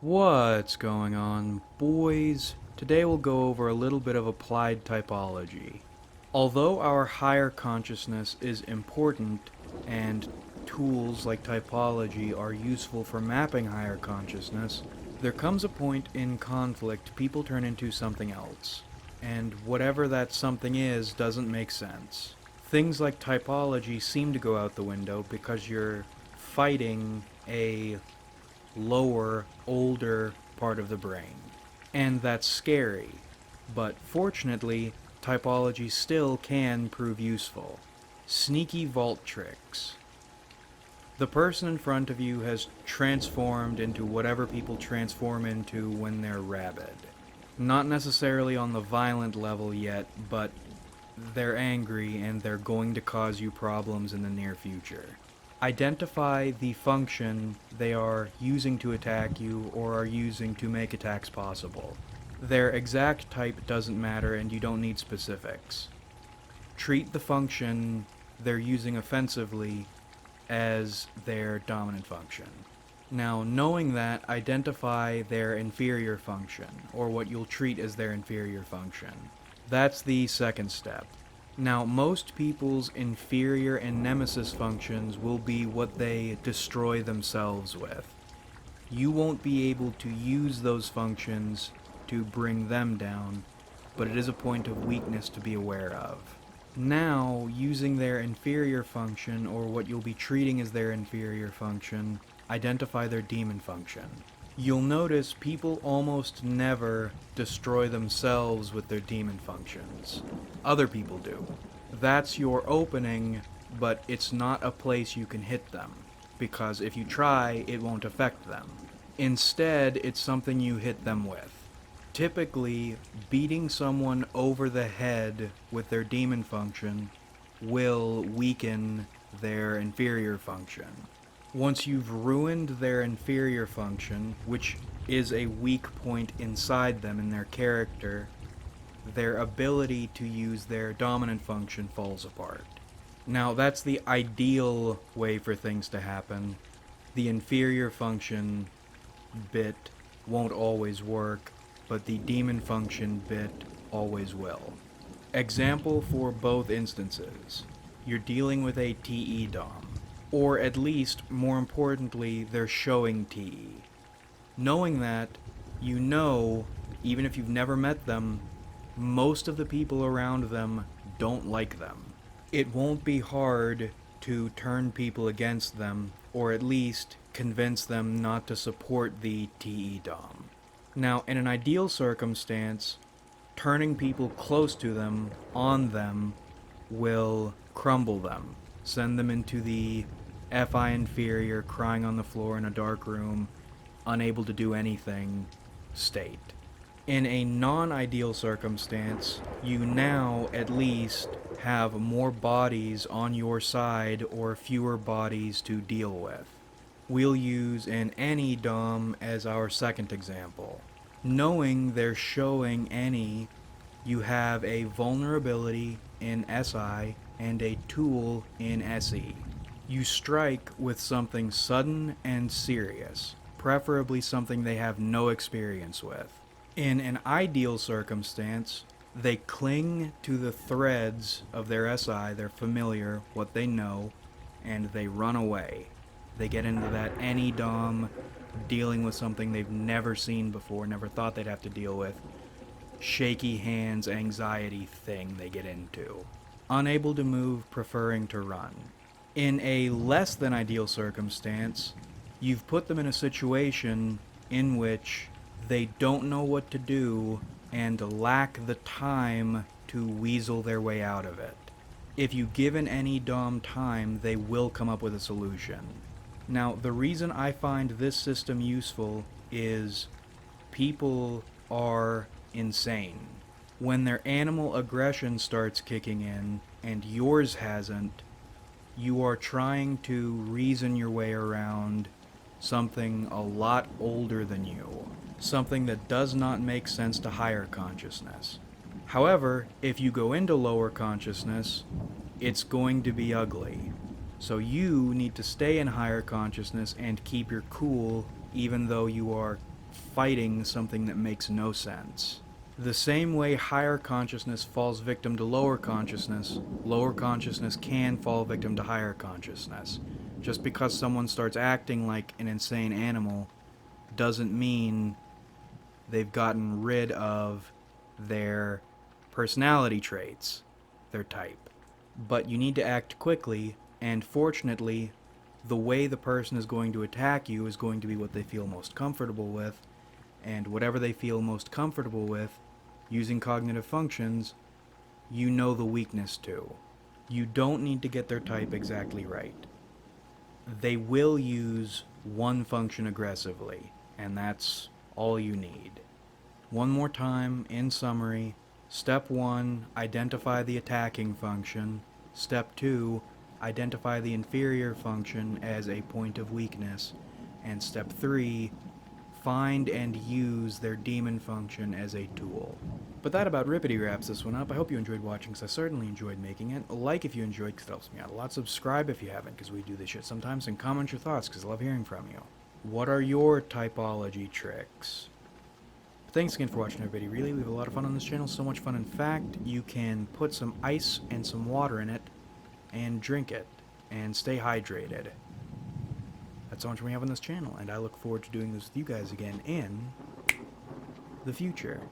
What's going on, boys? Today we'll go over a little bit of applied typology. Although our higher consciousness is important and tools like typology are useful for mapping higher consciousness, there comes a point in conflict people turn into something else, and whatever that something is doesn't make sense. Things like typology seem to go out the window because you're fighting a lower, older part of the brain. And that's scary. But fortunately, typology still can prove useful. Sneaky vault tricks. The person in front of you has transformed into whatever people transform into when they're rabid. Not necessarily on the violent level yet, but they're angry and they're going to cause you problems in the near future. Identify the function they are using to attack you or are using to make attacks possible. Their exact type doesn't matter and you don't need specifics. Treat the function they're using offensively as their dominant function. Now, knowing that, identify their inferior function, or what you'll treat as their inferior function. That's the second step. Now, most people's inferior and nemesis functions will be what they destroy themselves with. You won't be able to use those functions to bring them down, but it is a point of weakness to be aware of. Now, using their inferior function, or what you'll be treating as their inferior function, identify their demon function. You'll notice people almost never destroy themselves with their demon functions. Other people do. That's your opening, but it's not a place you can hit them, because if you try, it won't affect them. Instead, it's something you hit them with. Typically, beating someone over the head with their demon function will weaken their inferior function. Once you've ruined their inferior function, which is a weak point inside them in their character, their ability to use their dominant function falls apart. Now, that's the ideal way for things to happen. The inferior function bit won't always work, but the demon function bit always will. Example for both instances. You're dealing with a TE Dom. Or at least, more importantly, they're showing TE. Knowing that, you know, even if you've never met them, most of the people around them don't like them. It won't be hard to turn people against them, or at least convince them not to support the TE Dom. Now, in an ideal circumstance, turning people close to them, on them, will crumble them. Send them into the FI inferior, crying on the floor in a dark room, unable to do anything state. In a non-ideal circumstance, you now at least have more bodies on your side or fewer bodies to deal with. We'll use an any Dom as our second example. Knowing they're showing any, you have a vulnerability in SI and a tool in SE. You strike with something sudden and serious, preferably something they have no experience with. In an ideal circumstance, they cling to the threads of their SI, their familiar, what they know, and they run away. They get into that any Dom, dealing with something they've never seen before, never thought they'd have to deal with. Shaky hands, anxiety thing they get into. Unable to move, preferring to run. In a less than ideal circumstance, you've put them in a situation in which they don't know what to do and lack the time to weasel their way out of it. If you give an any Dom time, they will come up with a solution. Now, the reason I find this system useful is people are insane. When their animal aggression starts kicking in, and yours hasn't, you are trying to reason your way around something a lot older than you, something that does not make sense to higher consciousness. However, if you go into lower consciousness, it's going to be ugly. So you need to stay in higher consciousness and keep your cool even though you are fighting something that makes no sense. The same way higher consciousness falls victim to lower consciousness can fall victim to higher consciousness. Just because someone starts acting like an insane animal doesn't mean they've gotten rid of their personality traits, their type. But you need to act quickly, and fortunately, the way the person is going to attack you is going to be what they feel most comfortable with, and whatever they feel most comfortable with, using cognitive functions, you know the weakness to. You don't need to get their type exactly right. They will use one function aggressively, and that's all you need. One more time, in summary, Step 1, identify the attacking function. Step 2, identify the inferior function as a point of weakness. And Step 3, find and use their demon function as a tool. But that about rippity wraps this one up. I hope you enjoyed watching, because I certainly enjoyed making it. Like if you enjoyed, because it helps me out a lot. Subscribe if you haven't, because we do this shit sometimes. And comment your thoughts, because I love hearing from you. What are your typology tricks? Thanks again for watching, everybody. Really, we have a lot of fun on this channel. So much fun, in fact, you can put some ice and some water in it and drink it and stay hydrated. That's so much we have on this channel, and I look forward to doing this with you guys again in the future.